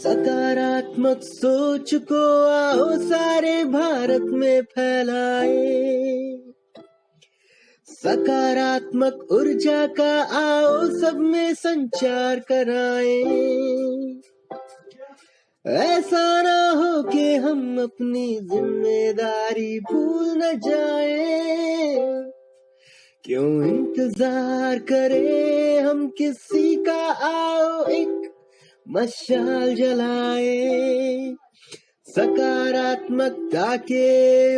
सकारात्मक सोच को आओ सारे भारत में फैलाए, सकारात्मक ऊर्जा का आओ सब में संचार कराए। ऐसा ना हो कि हम अपनी जिम्मेदारी भूल न जाए, क्यों इंतजार करें हम किसी का, आओ एक मशाल जलाए। सकारात्मकता के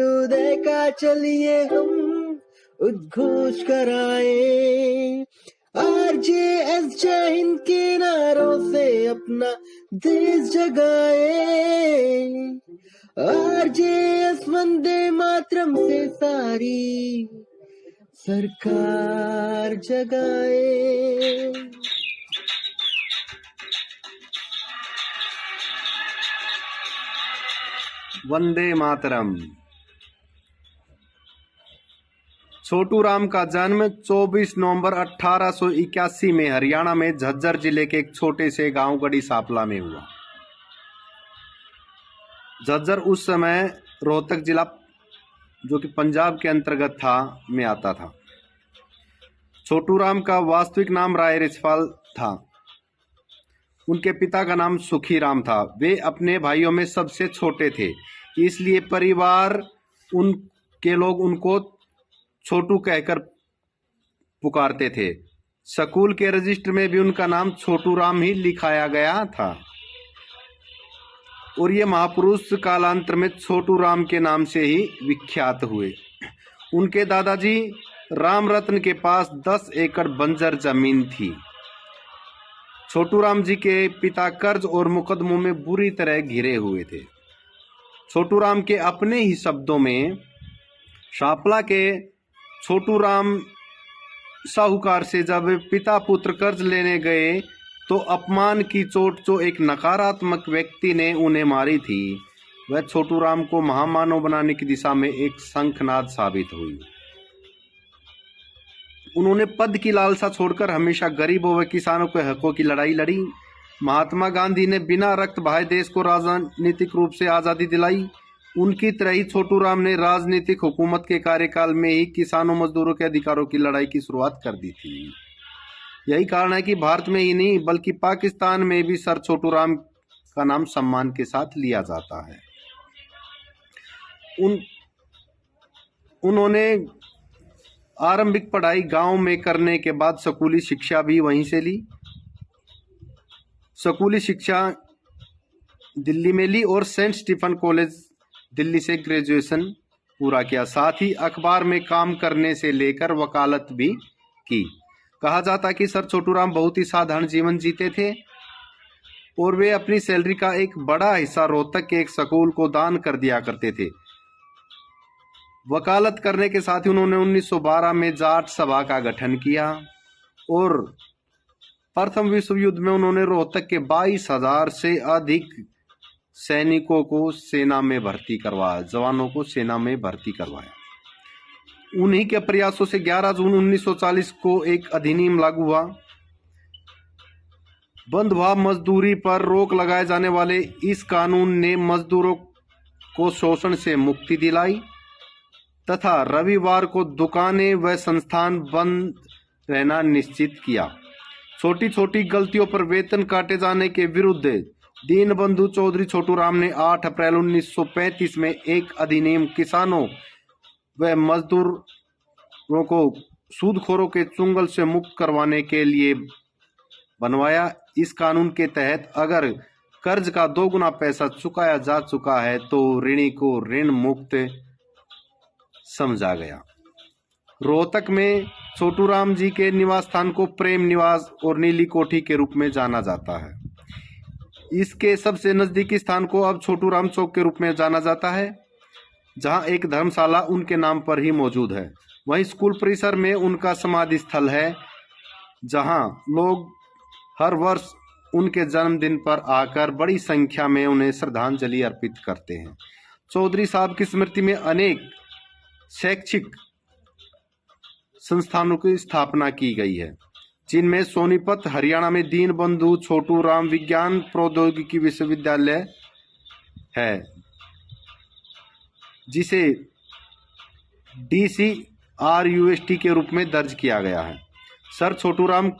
उदय का चलिए हम उद्घोष कराए। RJS जय हिंद के नारों से अपना देश जगाए, RJS वंदे मातरम से सारी सरकार जगाए। वंदे मातरम। छोटू राम का जन्म 24 नवंबर 1881 में हरियाणा में झज्जर जिले के एक छोटे से गांव गढ़ी सापला में हुआ। झज्जर उस समय रोहतक जिला, जो कि पंजाब के अंतर्गत था, में आता था। छोटू राम का वास्तविक नाम राय रिछपाल था। उनके पिता का नाम सुखी राम था। वे अपने भाइयों में सबसे छोटे थे, इसलिए परिवार उनके लोग उनको छोटू कहकर पुकारते थे। स्कूल के रजिस्टर में भी उनका नाम छोटू राम ही लिखाया गया था और ये महापुरुष कालांतर में छोटू राम के नाम से ही विख्यात हुए। उनके दादाजी राम रत्न के पास 10 एकड़ बंजर जमीन थी। छोटू राम जी के पिता कर्ज और मुकदमों में बुरी तरह घिरे हुए थे। छोटू राम के अपने ही शब्दों में, सापला के छोटू राम साहूकार से जब पिता पुत्र कर्ज लेने गए तो अपमान की चोट जो एक नकारात्मक व्यक्ति ने उन्हें मारी थी, वह छोटू राम को महामानव बनाने की दिशा में एक शंखनाद साबित हुई। उन्होंने पद की लालसा छोड़कर हमेशा गरीबों व किसानों के हकों की लड़ाई लड़ी। महात्मा गांधी ने बिना रक्त बहाए देश को राजनीतिक रूप से आज़ादी दिलाई। उनकी तरह ही छोटू राम ने राजनीतिक हुकूमत के कार्यकाल में ही किसानों मजदूरों के अधिकारों की लड़ाई की शुरुआत कर दी थी। यही कारण है कि भारत में ही नहीं बल्कि पाकिस्तान में भी सर छोटू राम का नाम सम्मान के साथ लिया जाता है। उन्होंने आरंभिक पढ़ाई गांव में करने के बाद स्कूली शिक्षा भी वहीं से ली। स्कूली शिक्षा दिल्ली में ली और सेंट स्टीफन कॉलेज दिल्ली से ग्रेजुएशन पूरा किया। साथ ही अखबार में काम करने से लेकर वकालत भी की। कहा जाता कि सर छोटू राम बहुत ही साधारण जीवन जीते थे और वे अपनी सैलरी का एक बड़ा हिस्सा रोहतक के एक स्कूल को दान कर दिया करते थे। वकालत करने के साथ ही उन्होंने 1912 में जाट सभा का गठन किया और प्रथम विश्व युद्ध में उन्होंने रोहतक के 22,000 से अधिक सैनिकों को सेना में भर्ती करवाया, जवानों को सेना में भर्ती करवाया। उन्हीं के प्रयासों से 11 जून 1940 को एक अधिनियम लागू हुआ। बंधुआ मजदूरी पर रोक लगाए जाने वाले इस कानून ने मजदूरों को शोषण से मुक्ति दिलाई तथा रविवार को दुकानें व संस्थान बंद रहना निश्चित किया। छोटी छोटी गलतियों पर वेतन काटे जाने के विरुद्ध दीनबंधु चौधरी छोटू राम ने 8 अप्रैल 1935 में एक अधिनियम किसानों व मजदूरों को सूदखोरों के चुंगल से मुक्त करवाने के लिए बनवाया। इस कानून के तहत अगर कर्ज का 2 गुना पैसा चुकाया जा चुका है तो ऋणी को ऋण मुक्त समझा गया। रोहतक में छोटू राम जी के निवास स्थान को प्रेम निवास और नीली कोठी के रूप में जाना जाता है। इसके सबसे नजदीकी स्थान को अब छोटू राम चौक के रूप में जाना जाता है, जहां एक धर्मशाला उनके नाम पर ही मौजूद है। वहीं स्कूल परिसर में उनका समाधि स्थल है, जहां लोग हर वर्ष उनके जन्मदिन पर आकर बड़ी संख्या में उन्हें श्रद्धांजलि अर्पित करते हैं। चौधरी साहब की स्मृति में अनेक शैक्षिक संस्थानों की स्थापना की गई है। जिनमें सोनीपत हरियाणा में दीनबंधु छोटू राम विज्ञान प्रौद्योगिकी विश्वविद्यालय है, जिसे DCRUST के रूप में दर्ज किया गया है। Sir Chhoturam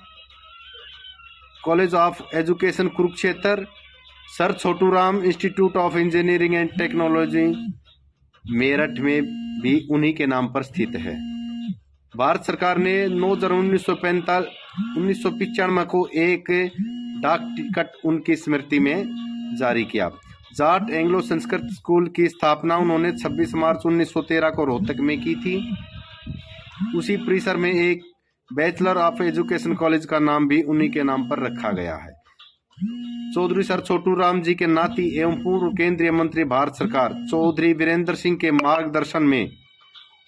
college of education Kurukshetra, sir Chhoturam institute of engineering and technology Meerut में भी उन्हीं के नाम पर स्थित है। भारत सरकार ने 9 जनवरी 1995 को एक डाक टिकट उनकी स्मृति में जारी किया। जाट एंग्लो संस्कृत स्कूल की स्थापना उन्होंने 26 मार्च 1913 को रोहतक में की थी। उसी परिसर में एक बैचलर ऑफ एजुकेशन कॉलेज का नाम भी उन्हीं के नाम पर रखा गया है। चौधरी सर छोटूराम जी के नाती एवं पूर्व केंद्रीय मंत्री भारत सरकार चौधरी वीरेंद्र सिंह के मार्गदर्शन में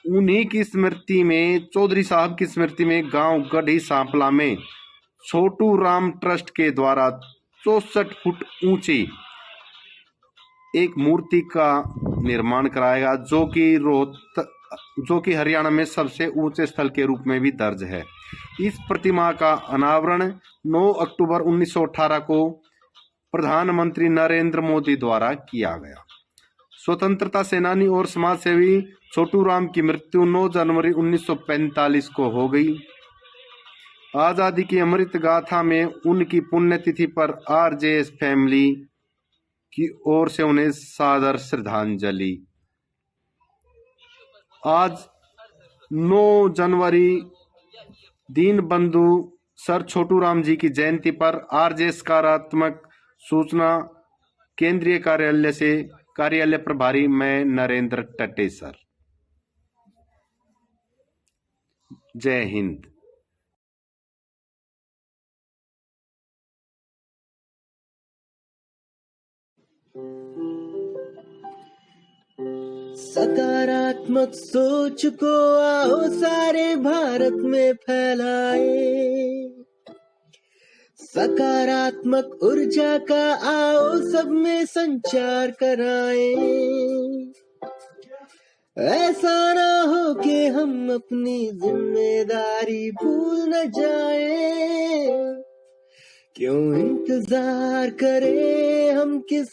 उन्हीं की स्मृति में, चौधरी साहब की स्मृति में गांव गढ़ी सांपला में छोटूराम ट्रस्ट के द्वारा 64 फुट ऊंची एक मूर्ति का निर्माण कराया, जो कि हरियाणा में सबसे ऊंचे स्थल के रूप में भी दर्ज है। इस प्रतिमा का अनावरण 9 अक्टूबर 1918 को प्रधानमंत्री नरेंद्र मोदी द्वारा किया गया। स्वतंत्रता सेनानी और समाजसेवी छोटूराम की मृत्यु 9 जनवरी 1945 को हो गई। आजादी की अमृत गाथा में उनकी पुण्यतिथि पर RJS फैमिली की ओर से उन्हें सादर श्रद्धांजलि। आज 9 जनवरी दीनबंधु सर छोटूराम जी की जयंती पर RJS सकारात्मक सूचना केंद्रीय कार्यालय प्रभारी मैं नरेंद्र टट्टे सर। जय हिंद। सकारात्मक सोच को आओ सारे भारत में फैलाए, सकारात्मक ऊर्जा का आओ सब में संचार कराए। ऐसा ना हो कि हम अपनी जिम्मेदारी भूल न जाए, क्यों इंतजार करें हम किस